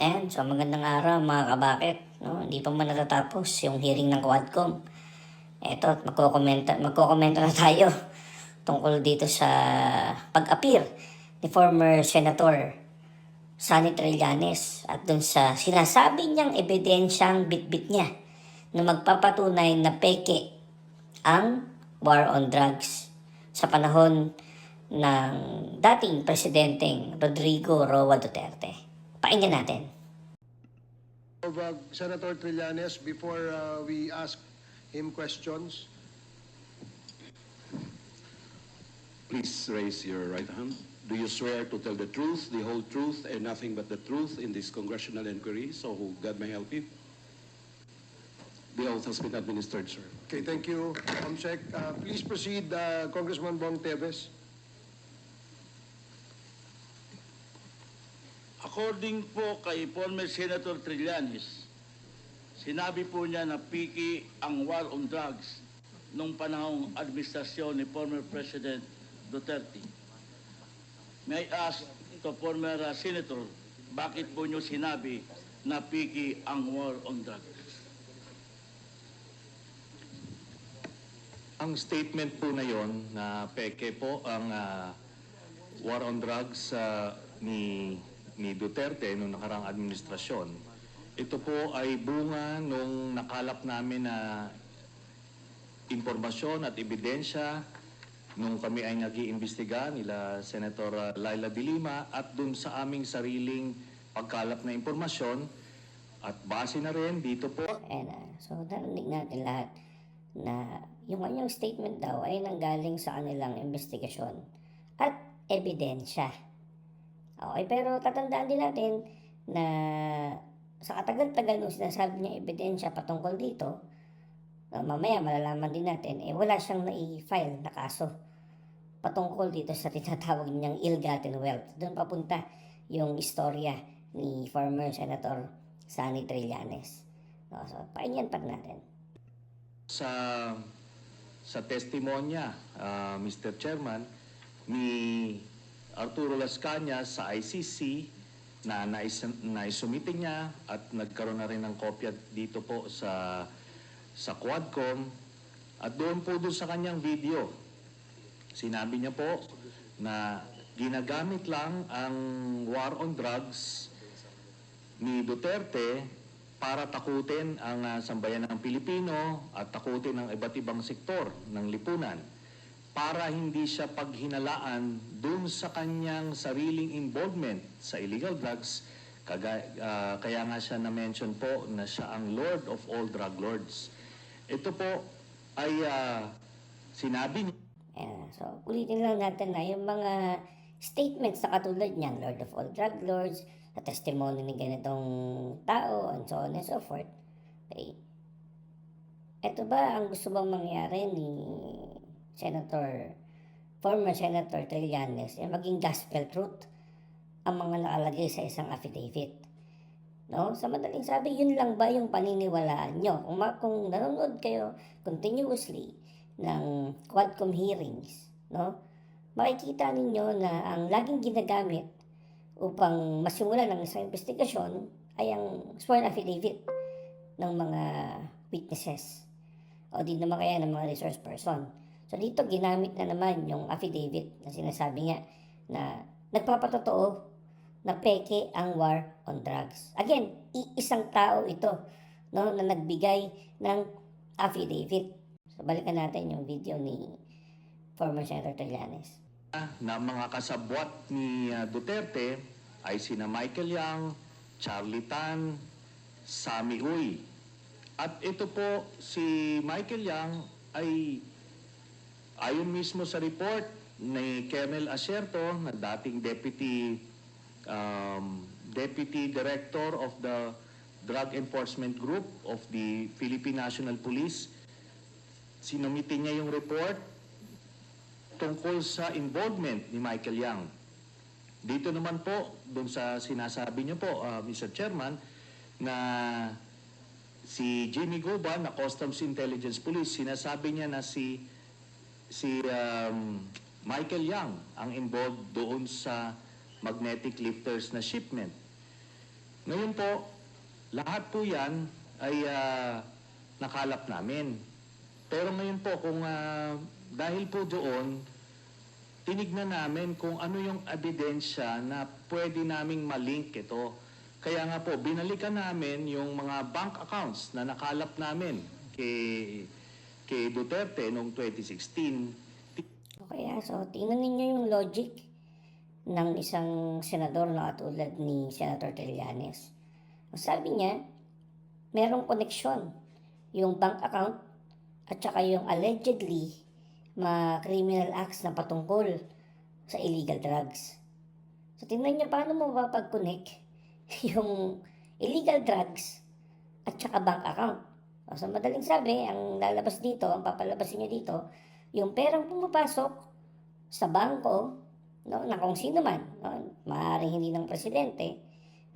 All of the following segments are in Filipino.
Ayan, so magandang araw mga kabakit. No? Hindi pa man natatapos yung hearing ng Quadcom. Eto, magkokomento na tayo tungkol dito sa pag-appear ni former Senator Sonny Trillanes at dun sa sinasabi niyang ebidensyang bitbit niya na magpapatunay na peke ang war on drugs sa panahon ng dating presidenteng Rodrigo Roa Duterte. Pakinggan natin. Of Senator Trillanes before we ask him questions. Please raise your right hand. Do you swear to tell the truth, the whole truth, and nothing but the truth in this congressional inquiry, so God may help you? The oath has been administered, sir. Okay, thank you, Comsec. Please proceed, Congressman Bong Teves. According po kay former Senator Trillanes, sinabi po niya na piki ang war on drugs nung panahong administrasyon ni former President Duterte. May I ask to former Senator, bakit po niyo sinabi na piki ang war on drugs? Ang statement po na yon na peke po ang war on drugs ni Duterte noong nakarang administrasyon. Ito po ay bunga nung nakalap namin na impormasyon at ebidensya nung kami ay nag-iimbestiga nila Senator Laila de Lima at dun sa aming sariling pagkalap na impormasyon at base na rin dito po. So narinig natin lahat na yung kanyang statement daw ay nanggaling sa kanilang investigasyon at ebidensya. Okay, pero tatandaan din natin na sa katagal-tagal nung sinasabi niya ebidensya patungkol dito, mamaya malalaman din natin, wala siyang na-file na kaso patungkol dito sa tinatawag niyang ill-gotten wealth. Doon papunta yung istorya ni former Senator Sonny Trillanes. So, pakinggan pa natin. Sa testimonya, Mr. Chairman, ni Arturo Las Cañas sa ICC na naisumite niya at nagkaroon na rin ng kopya dito po sa Quadcom at doon sa kanyang video. Sinabi niya po na ginagamit lang ang war on drugs ni Duterte para takutin ang sambayan ng Pilipino at takutin ang iba't ibang sektor ng lipunan para hindi siya paghinalaan dun sa kanyang sariling involvement sa illegal drugs. Kaya nga siya na-mention po na siya ang Lord of all drug lords. Ito po ay sinabi niya. So, ulitin lang natin na yung mga statements na katulad niyan, Lord of all drug lords, sa testimony ni ganitong tao, and so on and so forth. Okay. Ito ba ang gusto bang mangyari ni former Senator Trillanes, maging gospel truth ang mga nakalagay sa isang affidavit? No? Sa madaling sabi, yun lang ba yung paniniwalaan nyo? Kung nanonood kayo continuously ng Quadcom hearings, no? Makikita ninyo na ang laging ginagamit upang masimulan ng isang investigasyon ay ang sworn affidavit ng mga witnesses o di naman kaya ng mga resource person. So dito ginamit na naman yung affidavit na sinasabi nga na nagpapatotoo na peke ang war on drugs. Again, isang tao ito, no, na nagbigay ng affidavit. So balikan natin yung video ni former Senator Trillanes. Na mga kasabwat ni Duterte ay sina Michael Yang, Charlie Tan, Sammy Uy. At ito po si Michael Yang ay ayon mismo sa report ni Colonel Acerto na dating Deputy Director of the Drug Enforcement Group of the Philippine National Police. Sinumite niya yung report tungkol sa involvement ni Michael Yang. Dito naman po, doon sa sinasabi niyo po, Mr. Chairman, na si Jimmy Guba na Customs Intelligence Police, sinasabi niya na si Michael Yang ang involved doon sa magnetic lifters na shipment. Ngayon po, lahat po yan ay nakalap namin. Pero ngayon po, kung dahil po doon, tinignan namin kung ano yung ebidensya na pwede naming malink ito. Kaya nga po, binalikan namin yung mga bank accounts na nakalap namin kay Duterte noong 2016. Okay, so tingnan ninyo yung logic ng isang senador na katulad ni Senator Trillanes. Ang sabi niya, merong koneksyon yung bank account at saka yung allegedly criminal acts na patungkol sa illegal drugs. So tingnan niyo paano mo mapapag-connect yung illegal drugs at saka bank account. So madaling sabi, ang lalabas dito, ang papalabasin niya dito, yung perang pumapasok sa bangko, no, na kung sino man, no, maaaring hindi ng presidente,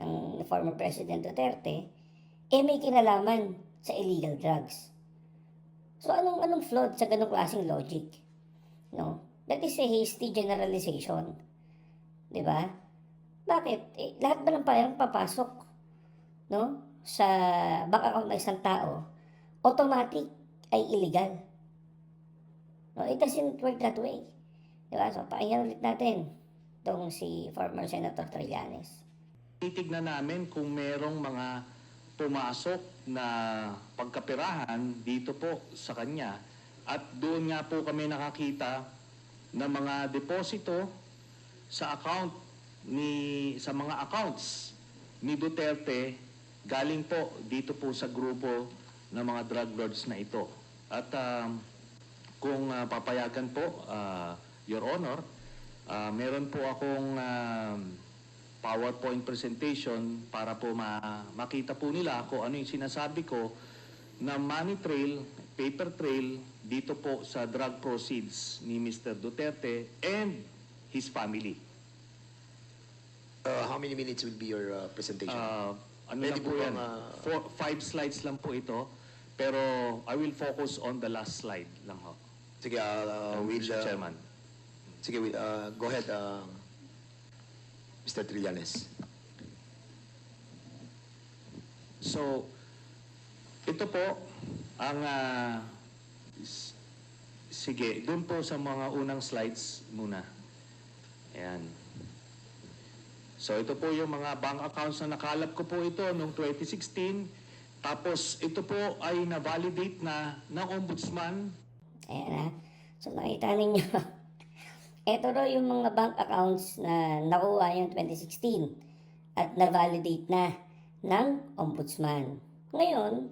ng former President Duterte, may kinalaman sa illegal drugs. So anong flawed sa ganong klaseng logic? No? That is a hasty generalization. 'Di ba? Bakit? Lahat ba ng perang papasok, no, sa bank account ng isang tao, automatic ay illegal? No, it doesn't work that way. Diba? So, pakinggan ulit natin itong si former Senator Trillanes. Titignan namin kung merong mga pumasok na pagkapirahan dito po sa kanya. At doon nga po kami nakakita ng mga deposito sa sa mga accounts ni Duterte galing po dito po sa grupo ng mga drug lords na ito. At kung papayagan po, Your Honor, meron po akong PowerPoint presentation para po makita po nila kung ano yung sinasabi ko na money trail, paper trail dito po sa drug proceeds ni Mr. Duterte and his family. How many minutes will be your presentation? Ano Pwede lang po po yan? bang, 5 slides lang po ito, pero I will focus on the last slide lang ho. Sige, Mr. Chairman. Sige, go ahead, Mr. Trillanes. So, ito po ang sige, doon po sa mga unang slides muna. Ayan. So, ito po yung mga bank accounts na nakalap ko po ito noong 2016. Tapos, ito po ay na-validate na ng Ombudsman. Ayan na. So nakita ninyo, ito daw yung mga bank accounts na nakuha yung 2016 at na-validate na ng Ombudsman. Ngayon,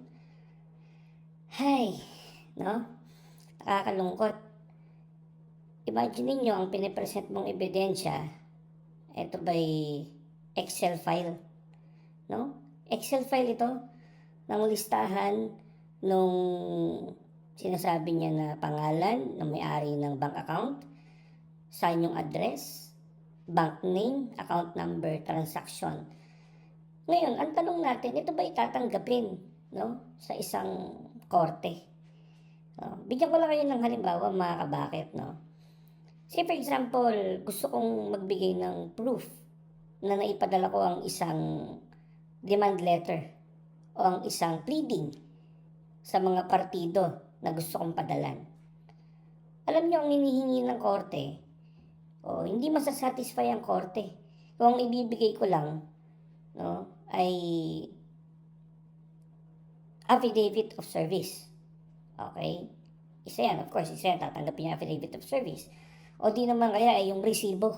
no? Nakakalungkot. Imagine ninyo ang pinipresent mong ebidensya, ito ba'y Excel file, no? Excel file ito ng listahan nung sinasabi niya na pangalan ng may-ari ng bank account, saan yung address, bank name, account number, transaction. Ngayon, ang tanong natin, ito ba itatanggapin, no, sa isang korte? Bigyan ko lang kayo ng halimbawa, mga kabakit, no? Say for example, gusto kong magbigay ng proof na naipadala ko ang isang demand letter o ang isang pleading sa mga partido na gusto kong padalan. Alam niyo, ang hinihingi ng korte, hindi masasatisfy ang korte. Kung ibibigay ko lang, no, ay affidavit of service. Okay? Isa yan, of course, isa yan, tatanggapin yung affidavit of service. O di naman kaya ay yung resibo.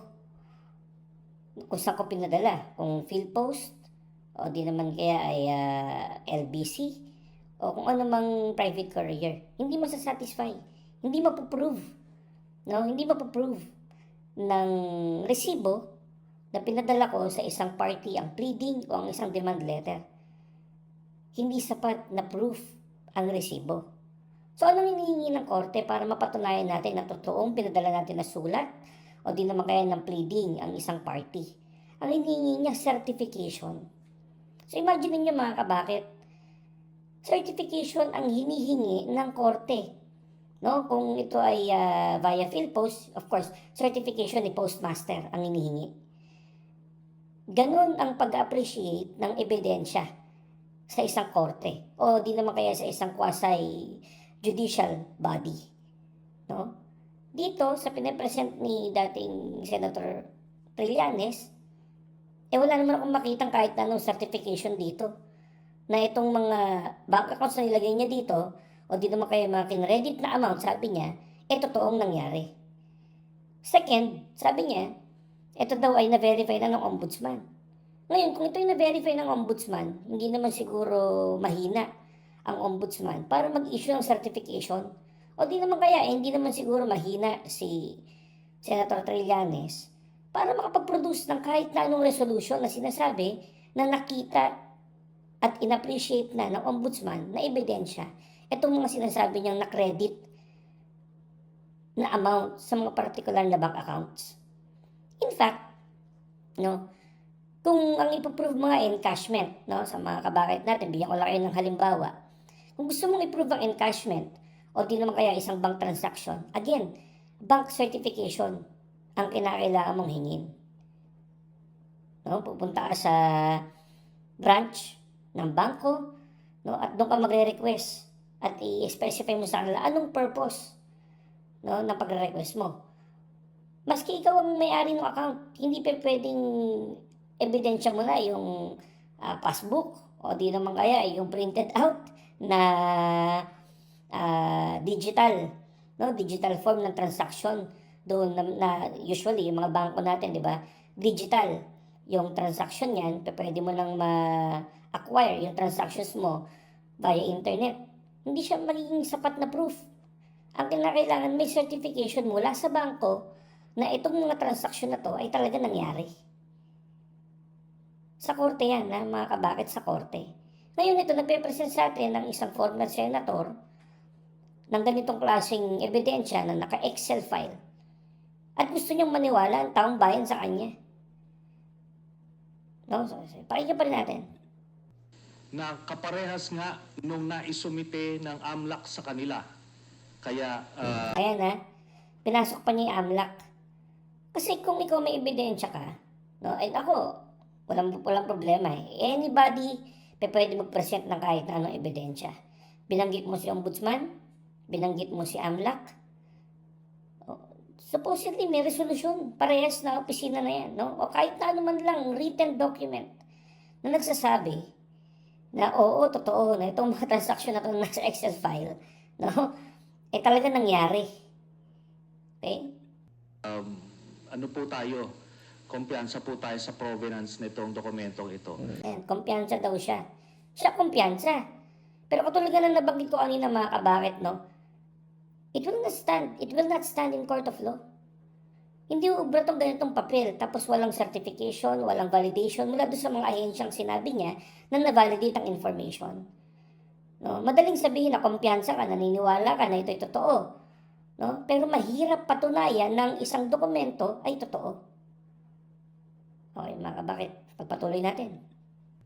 Kung saan ko pinadala, kung field post, o di naman kaya ay LBC, o kung ano mang private courier, hindi masasatisfy, hindi mapuprove, no? Hindi mapuprove ng resibo na pinadala ko sa isang party ang pleading o ang isang demand letter. Hindi sapat na proof ang resibo. So anong hinihingi ng korte para mapatunayan natin na totoong pinadala natin na sulat o di naman kaya ng pleading ang isang party? Ang hinihingi niya certification. So imagine niyo mga kabakit, certification ang hinihingi ng korte. No? Kung ito ay via field post, of course, certification ni postmaster ang hinihingi. Ganun ang pag-appreciate ng ebidensya sa isang korte o di naman kaya sa isang quasi-judicial body. No? Dito, sa pinapresent ni dating Senator Trillanes, wala naman akong makitang kahit na anong certification dito na itong mga bank accounts na nilagay niya dito o di naman kaya mga kinredit na amount, sabi niya, totoong nangyari. Second, sabi niya, ito daw ay na-verify na ng ombudsman. Ngayon, kung ito ay na-verify ng ombudsman, hindi naman siguro mahina ang ombudsman para mag-issue ng certification. O di naman kaya, hindi naman siguro mahina si Senator Trillanes para makapag-produce ng kahit na anong resolution na sinasabi na nakita at inappreciate na ng ombudsman na ebidensya itong mga sinasabi niyang na-credit na amount sa mga particular na bank accounts. In fact, no, kung ang ipoprove mga encashment, no, sa mga kabakit natin, bigyan ko lang kayo ng halimbawa. Kung gusto mong i-prove ang encashment o di naman kaya isang bank transaction, again, bank certification ang kinakailangan mong hingin. No, pupunta ka sa branch ng bangko, no, at doon ka magre-request at i-specify mo sa kanila anong purpose, no, ng pagre-request mo. Maski ikaw ang may-ari ng account, hindi pa pwedeng ebidensya mo na yung passbook o di naman kaya yung printed out na digital, no, digital form ng transaction doon na usually yung mga bangko natin, di ba? Digital yung transaction niyan, pwede mo nang ma-acquire yung transactions mo via internet. Hindi siya magiging sapat na proof. Ang kinakailangan may certification mula sa bangko na itong mga transaksyon na to ay talaga nangyari. Sa korte yan, mga kabakit, sa korte. Ngayon ito, nagpe-present sa atin ng isang former senator ng ganitong klaseng ebidensya na naka-Excel file. At gusto niyang maniwala ang taong bayan sa kanya. No? So, pakinggan pa rin natin. Na kaparehas nga nung naisumite ng AMLAC sa kanila. Kaya Ayan pinasok pa niya yung AMLAC. Kasi kung ikaw may ebidensya ka, no, ay ako, walang problema Anybody, pwede mag-present ng kahit na anong ebidensya. Binanggit mo si Ombudsman, binanggit mo si AMLAC, supposedly may resolusyon, parehas na opisina na yan, no? O kahit na ano man lang, written document na nagsasabi na oo, totoo na itong mga transaksyon na ito nasa Excel file, no? Talaga nangyari. Okay? ano po tayo, kumpiyansa po tayo sa provenance nitong dokumentong ito. Ayan, kumpiyansa daw siya. Siya kumpiyansa. Pero katulad nga na nabanggit ko kanina mga kabakit, no? It will not stand in court of law. Hindi ubra tong ganitong papel, tapos walang certification, walang validation mula doon sa mga ahensyang sinabi niya na na-validate ang information. No? Madaling sabihin na kumpiyansa ka, naniniwala ka na ito'y totoo. No? Pero mahirap patunayan ng isang dokumento ay totoo. Okay mga kabakit, pagpatuloy natin.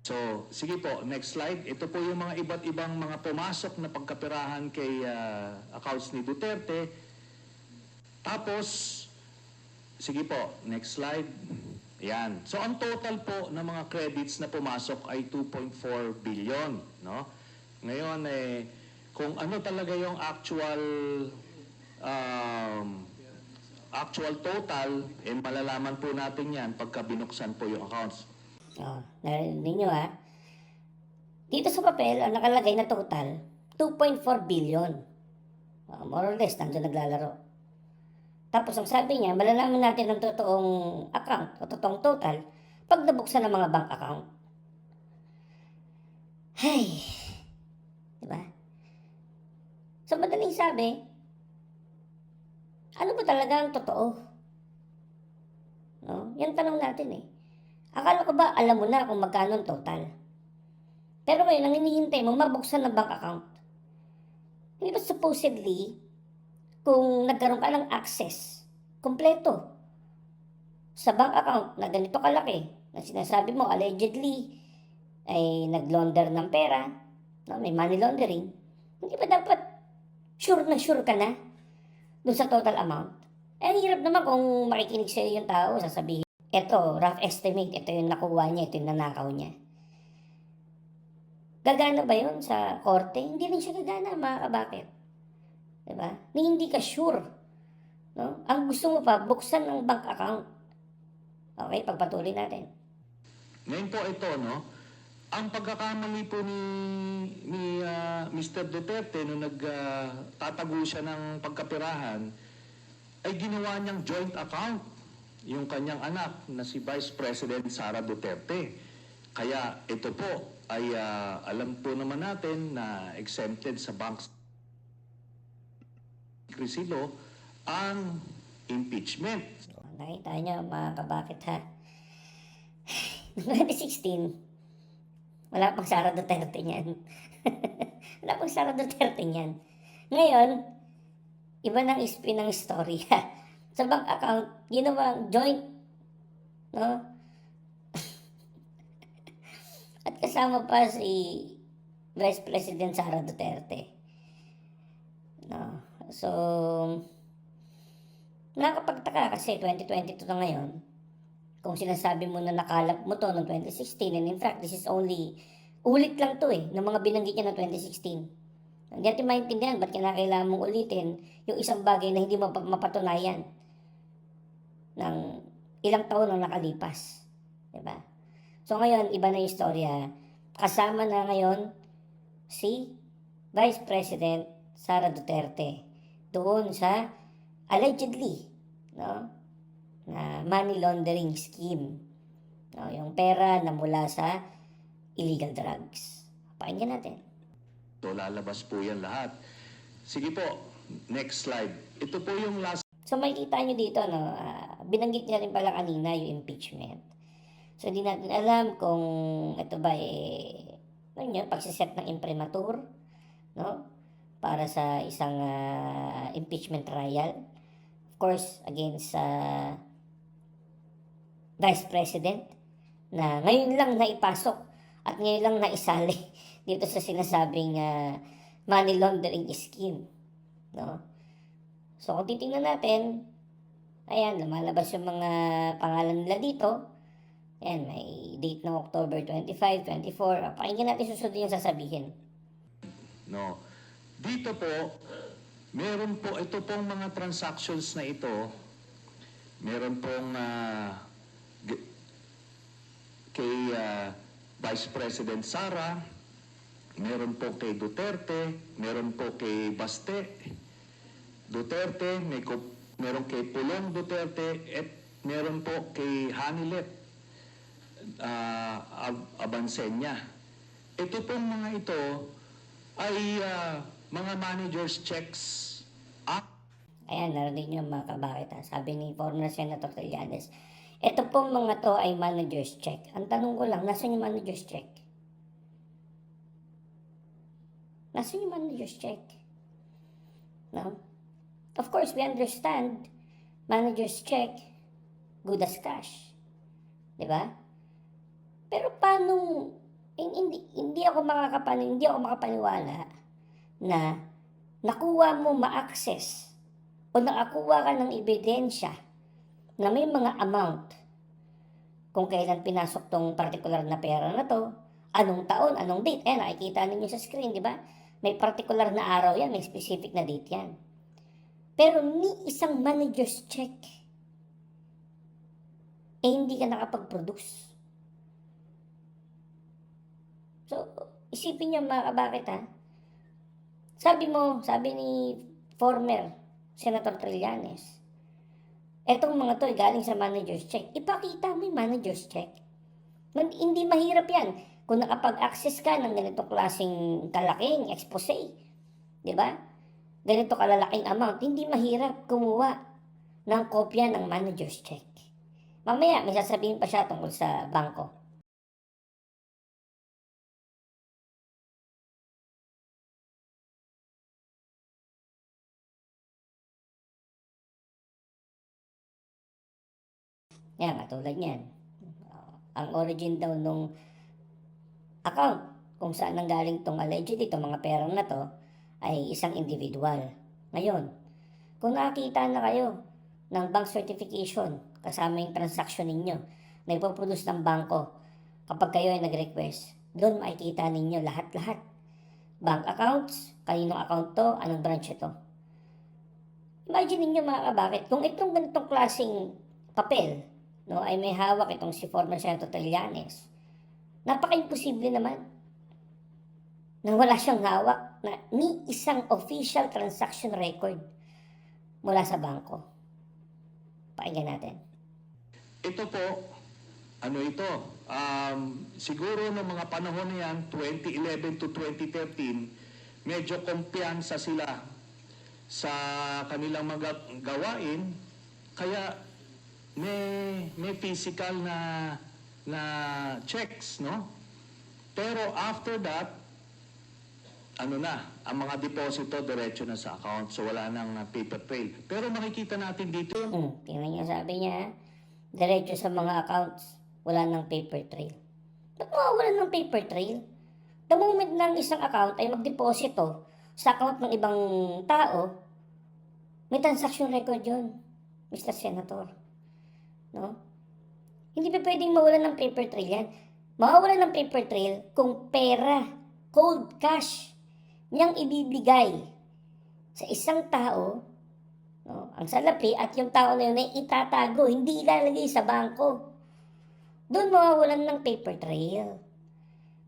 So, sige po, next slide. Ito po yung mga iba't ibang mga pumasok na pagkapirahan kay accounts ni Duterte. Tapos, sige po, next slide. Yan. So, ang total po ng mga credits na pumasok ay 2.4 billion. No? Ngayon, kung ano talaga yung actual total, malalaman po natin yan pagka binuksan po yung accounts. Narinig ninyo Dito sa papel, ang nakalagay na total, 2.4 billion. More or less, nandun naglalaro. Tapos ang sabi niya, malalaman natin ang totoong account o totoong total pag nabuksan ng mga bank account. Hay! Diba? So madaling sabi, ano ba talaga ang totoo? No? Yan tanong natin Akala ko ba alam mo na kung magkano ang total? Pero ngayon, ang hinihintay mo, mabuksan ng bank account. Hindi ba supposedly, kung nagkaroon ka ng access, kompleto, sa bank account na ganito kalaki, na sinasabi mo, allegedly, ay naglaunder ng pera, no, may money laundering, hindi ba dapat sure ka na dun sa total amount? Ang hirap naman kung makikinig sa'yo yung tao, sasabihin, Ito, rough estimate, ito yung nakuha niya, ito yung nanakaw niya. Gagana ba yun sa korte? Hindi rin siya gagana, mga kabakit. Diba? Hindi ka sure. No? Ang gusto mo pa, buksan ng bank account. Okay, pagpatuloy natin. Ngayon po ito, no? Ang pagkakamali po ni Mr. Duterte nung nagtatago siya ng pagkapirahan ay ginawa niyang joint account yung kanyang anak na si Vice President Sara Duterte. Kaya ito po ay alam po naman natin na exempted sa bank secrecy law ang impeachment. So, nakita niyo, mga kabakit, ha? 2016, wala pang Sara Duterte niyan. Wala pang Sara Duterte niyan. Ngayon, iba nang spin ng istorya. Sa bank account, ginawang joint. No? At kasama pa si Vice President Sara Duterte. No? So, nakakapagtaka kasi 2022 na ngayon. Kung sinasabi mo na nakalap mo to noong 2016, and in fact, this is only, ulit lang to ng mga binanggit niya noong 2016. Hindi natin maintindihan ba't kinakailangan mong ulitin yung isang bagay na hindi mapatunayan ng ilang taon na nakalipas. Diba? So ngayon, iba na yung istorya. Kasama na ngayon si Vice President Sara Duterte doon sa allegedly, no, na money laundering scheme. No, yung pera na mula sa illegal drugs. Pakinggan natin. So lalabas po yan lahat. Sige po, next slide. Ito po yung last So makikita nyo dito, no, binanggit niya rin pala kanina yung impeachment. So di natin alam kung ito ba ano yun, pagsiset ng imprimatur, no, para sa isang impeachment trial. Of course, against Vice President na ngayon lang naipasok at ngayon lang naisali dito sa sinasabing money laundering scheme. No? So kung titingnan natin, ayan, lumalabas yung mga pangalan nila dito. Ayan, may date ng October 25, 24. Pakinggan natin susunod yung sasabihin. no. Dito po, meron po ito pong mga transactions na ito. Meron pong kay Vice President Sara, meron po kay Duterte, meron po kay Baste Duterte, meron kay Pulong Duterte, at meron po kay Hanilet Abansenya. Ito pong mga ito ay mga manager's checks. Ayan, narinig nyo mga kabakit. Sabi ni former Senator Trillanes, ito pong mga to ay manager's check. Ang tanong ko lang, nasan yung manager's check? Nasan yung manager's check? No? Of course, we understand manager's check, good as cash. Diba? Pero paano, hindi ako makapaniwala na nakuha mo ma-access o nakakuha ka ng ebidensya na may mga amount kung kailan pinasok tong particular na pera na to, anong taon, anong date. Nakikita ninyo sa screen, di ba? May particular na araw yan, may specific na date yan. Pero ni isang manager's check, hindi ka nakapag-produce. So, isipin nyo mga kabakit, Sabi ni former Senator Trillanes, etong mga to galing sa manager's check. Ipakita mo yung manager's check. Hindi mahirap yan. Kung nakapag-access ka ng ganito klaseng kalaking expose, di ba? Ganito kalalaking amount, hindi mahirap kumuha ng kopya ng manager's check. Mamaya, may sasabihin pa siya tungkol sa bangko. Yan, katulad niyan. Ang origin daw nung account kung saan nanggaling tong allegedly itong mga pera na to ay isang individual. Ngayon, kung nakakita na kayo ng bank certification kasama yung transaction ninyo na ipoproduce ng bangko kapag kayo ay nag-request. Doon makikita ninyo lahat-lahat. Bank accounts, kaninong account to, anong branch ito. Imagine ninyo mga kabakit, kung itong ganitong klaseng papel, no, ay may hawak itong si former Senator Trillanes, napaka-imposible naman na wala siyang hawak na ni isang official transaction record mula sa bangko. Pakinggan natin. Ito po, ano ito? Siguro noong mga panahon na yan, 2011 to 2013, medyo kumpiyansa sila sa kanilang mga gawain, kaya may physical na checks, no? Pero after that, ano na, ang mga deposito diretso na sa account, so wala nang paper trail. Pero makikita natin dito, Tingnan niyo, sabi niya, diretso sa mga accounts, wala ng paper trail. Ba't mawawala ng paper trail? The moment na ang isang account ay magdeposito sa account ng ibang tao, may transaction record yun, Mr. Senator. No? Hindi pa pwedeng mawala ng paper trail yan. Mawawala ng paper trail kung pera, cold cash, niyang ibibigay sa isang tao, no, ang salapi at yung tao na yun ay itatago, hindi ilalagay sa bangko. Doon mawawalan ng paper trail.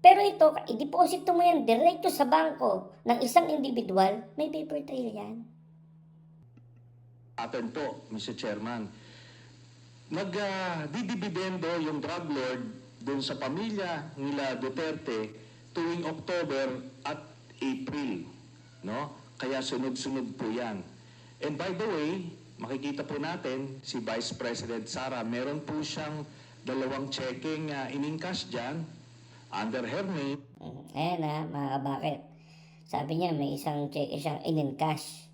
Pero ito, i-deposito mo yan diretso sa bangko ng isang individual, may paper trail yan. pattern po, Mr. Chairman. Nagdidibidendo yung drug lord dun sa pamilya nila Duterte tuwing October at April, no? Kaya sunod-sunod po yan. And by the way, makikita po natin si Vice President Sara, meron po siyang 2 checking in-encash dyan under her name. Ayan na, mga kabakit. Sabi niya, may isang check siyang in-encash.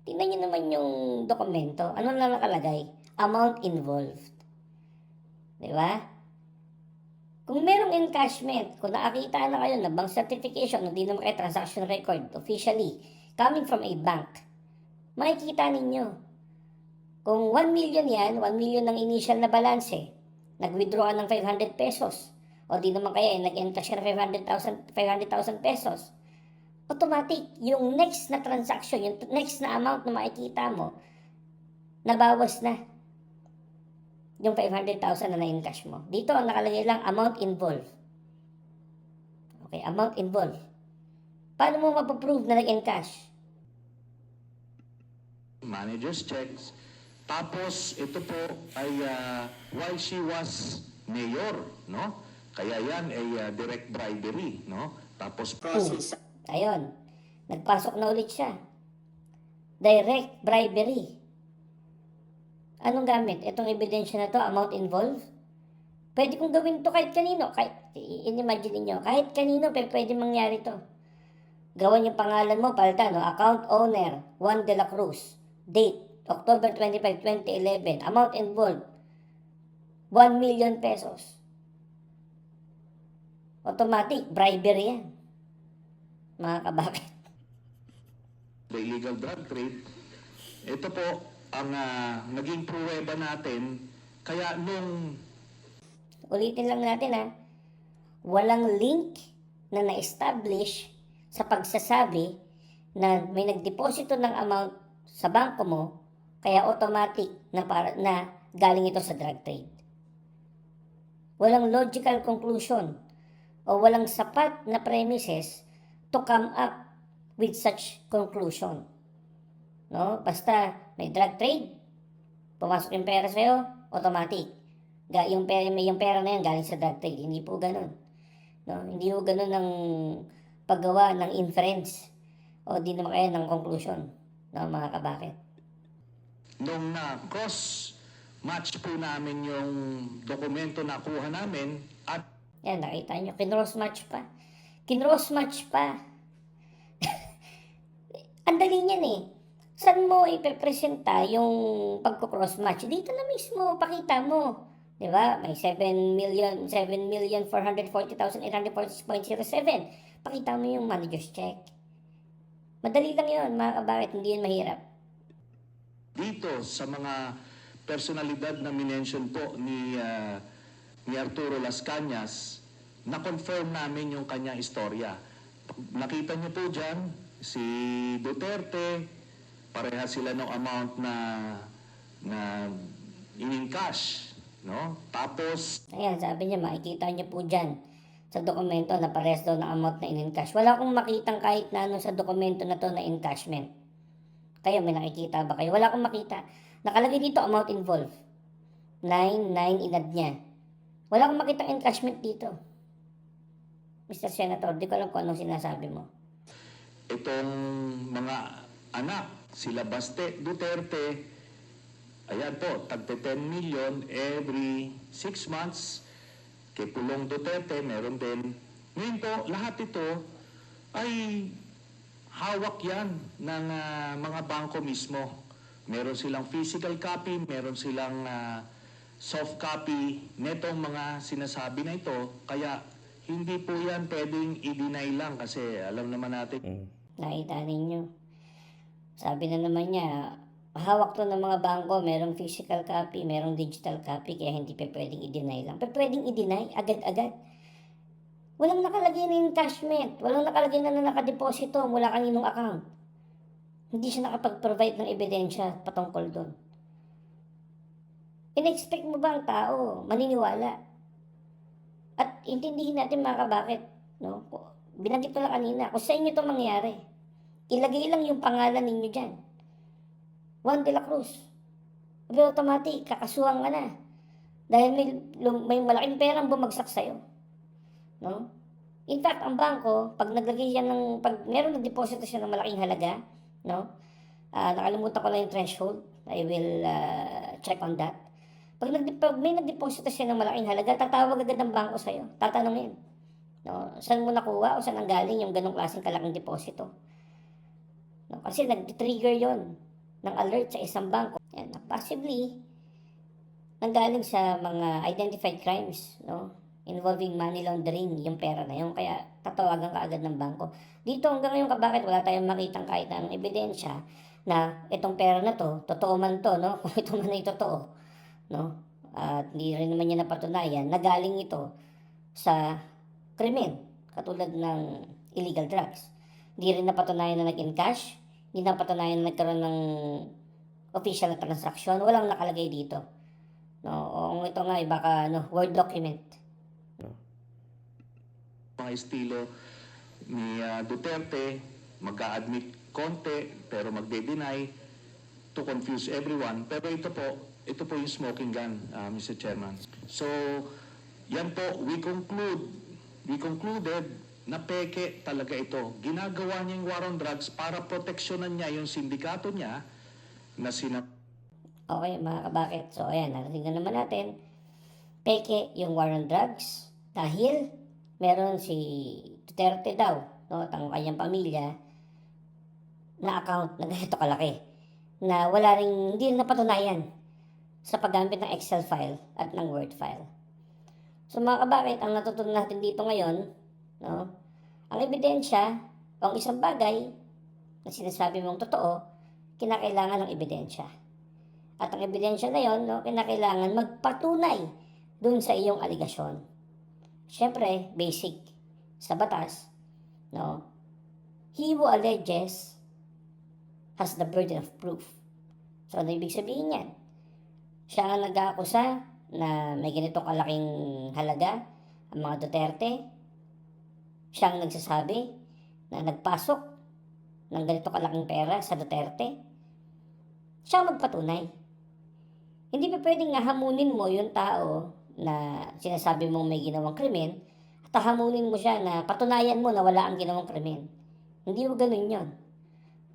Tingnan niyo naman yung dokumento. Ano na nakalagay? Amount involved. Di ba? Kung merong encashment, kung nakakita na kayo na bank certification, hindi naman kayo transaction record officially coming from a bank, makikita ninyo. Kung 1 million yan, 1 million ng initial na balance, nag-withdraw ng 500 pesos, o di naman kaya nag-encash na 500,000 pesos, automatic, yung next na transaction, yung next na amount na makikita mo, nabawas na yung 500,000 na na-encash mo. Dito, ang nakalagay lang, amount involved. Okay, amount involved. Paano mo mapaprove na nag-encash? Manager's checks. Tapos ito po ay while she was mayor, no? Kaya yan ay direct bribery, no? Tapos Ayun, nagpasok na ulit siya. Direct bribery. Anong gamit? Itong ebidensya na to, amount involved? Pwede kong gawin to kahit kanino. Kahit, in-imagine niyo, kahit kanino, pwede mangyari to. Gawan yung pangalan mo, palta, no? Account owner, Juan de la Cruz. Date, October 25, 2011. Amount involved, 1 million pesos. Automatic, bribery yan. Mga kabakit. the illegal drug trade, ito po ang naging pruweba natin. Kaya nung Ulitin lang natin walang link na na-establish sa pagsasabi na may nagdeposito ng amount sa bangko mo, kaya automatic na galing ito sa drug trade. Walang logical conclusion o walang sapat na premises to come up with such conclusion. No? Basta may drug trade, pumasok yung pera sa'yo, automatic. Yung pera na yan galing sa drug trade. Hindi po ganun. No? Hindi po ganun ang paggawa ng inference o di naman kaya ng conclusion, no, mga kabakit. nung cross-match po namin yung dokumento na kuha namin at Yan, nakita nyo, kinross-match pa. Kinross-match pa. Ang dali niyan Saan mo ipepresenta yung pagko-cross-match? Dito na mismo, pakita mo. Diba? May 7,440,846.07. Pakita mo yung manager's check. Madali lang yun, mga kabakit, hindi yun mahirap. dito sa mga personalidad na minention po ni Arturo Las Cañas, na-confirm namin yung kanyang istorya. Nakita niyo po dyan, si Duterte, pareha sila ng amount na in-cash, no? Tapos, Ayan, sabi niya, makikita niyo po dyan sa dokumento na parehas daw ng amount na in-encash. Wala akong makitang kahit na ano sa dokumento na to na encashment. Kayo, may nakikita ba kayo? Wala akong makita. Nakalagay dito amount involved. 9 inad niya. Wala akong makitang encashment dito. Mr. Senator, di ko alam kung anong sinasabi mo. itong mga anak, sila Baste Duterte, ayan po, tagte 10 million every 6 months. Kay Pulong Duterte, meron din. Ngayon po, lahat ito ay hawak yan ng mga bangko mismo. Meron silang physical copy, meron silang soft copy netong mga sinasabi na ito. Kaya hindi po yan pwedeng i-deny lang kasi alam naman natin. Nakita ninyo. Sabi na naman niya, hawak to ng mga bangko, merong physical copy, merong digital copy, kaya hindi pa pwedeng i-deny lang. Pero pwedeng i-deny, agad-agad. Walang nakalagay na encashment, walang nakalagay na nakadeposito mula kaninong account. Hindi siya nakapag-provide ng ebidensya patungkol doon. In-expect mo ba ang tao maniniwala? At intindihin natin mga kabakit, no? Binanggit ko lang kanina, kung sa inyo ito mangyari, ilagay lang yung pangalan ninyo dyan. Juan de la Cruz. Pero automatic, kakasuhan ka na. Dahil may malaking perang bumagsak sa'yo. No? In fact, ang bangko, pag naglagay yan pag meron nag-deposit siya ng malaking halaga, no? Nakalimutan ko lang yung threshold. I will check on that. Pag may nag-deposit siya ng malaking halaga, tatawag agad ng bangko sa'yo. Tatanungin. No? Saan mo nakuha o saan ang galing yung ganong klaseng kalaking deposito? No? Kasi nag-trigger yon ng alert sa isang bangko. Yan, possibly, nanggaling sa mga identified crimes, no? Involving money laundering, yung pera na yun. Kaya tatawagan ka agad ng bangko. Dito hanggang ngayon, bakit wala tayong makitang kahit anong ebidensya na itong pera na to, totoo man to, no? Kung ito man ay totoo, no? At hindi rin naman niya napatunayan na galing ito sa krimen, katulad ng illegal drugs. Hindi rin napatunayan na nag-encash, hindi napatunayan na nagkaroon ng official na transaction, walang nakalagay dito. No, o ito nga ay baka word document. Mga estilo ni Duterte, mag-a-admit konti pero magde-deny to confuse everyone. Pero ito po yung smoking gun, Mr. Chairman. So, yan po, we concluded na peke talaga ito. Ginagawa niya yung war on drugs para proteksyonan niya yung sindikato niya na Okay, mga kabakit. So, ayan, narinig na naman natin. Peke yung war on drugs dahil meron si Duterte daw, no, at ang kanyang pamilya na account na ganito kalaki na wala ring, hindi rin napatunayan sa paggamit ng Excel file at ng Word file. So mga kabakit, ang natutunan natin dito ngayon, no, ang ebidensya o ang isang bagay na sinasabi mong totoo, kinakailangan ng ebidensya. At ang ebidensya na yon, no, kinakailangan magpatunay dun sa iyong aligasyon. Siyempre, basic sa batas, no, he who alleges has the burden of proof. So, ano ibig sabihin yan? Siya ang nag-aakusa na may ganitong kalaking halaga ang mga Duterte. Siya ang nagsasabi na nagpasok ng ganitong kalaking pera sa Duterte. Siya ang magpatunay. Hindi pa pwedeng hamunin mo yung tao na sinasabi mong may ginawang krimen at hamunin mo siya na patunayan mo na wala ang ginawang krimen. Hindi mo ganun yun.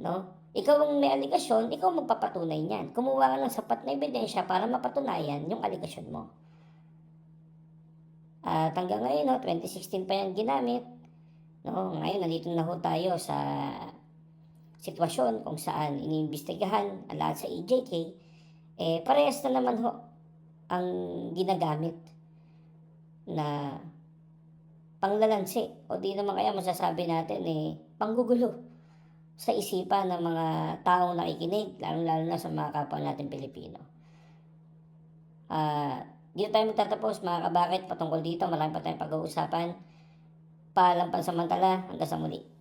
No? Ikaw ang may aligasyon, ikaw magpapatunay niyan. Kumuha ka ng sapat na ebidensya para mapatunayan yung aligasyon mo. At hanggang ngayon, 2016 pa yan ginamit. No? Ngayon, nandito na ho tayo sa sitwasyon kung saan iniimbestigahan ang lahat sa EJK. Parehas na naman ho ang ginagamit na panglalansi. O di naman kaya masasabi natin panggugulo sa isipan ng mga taong nakikinig, lalo-lalo na sa mga kapwa natin Pilipino. Dito tayo magtatapos mga kabakit patungkol dito. Marami pa tayong pag-uusapan. Paalam pansamantala. Hanggang sa muli.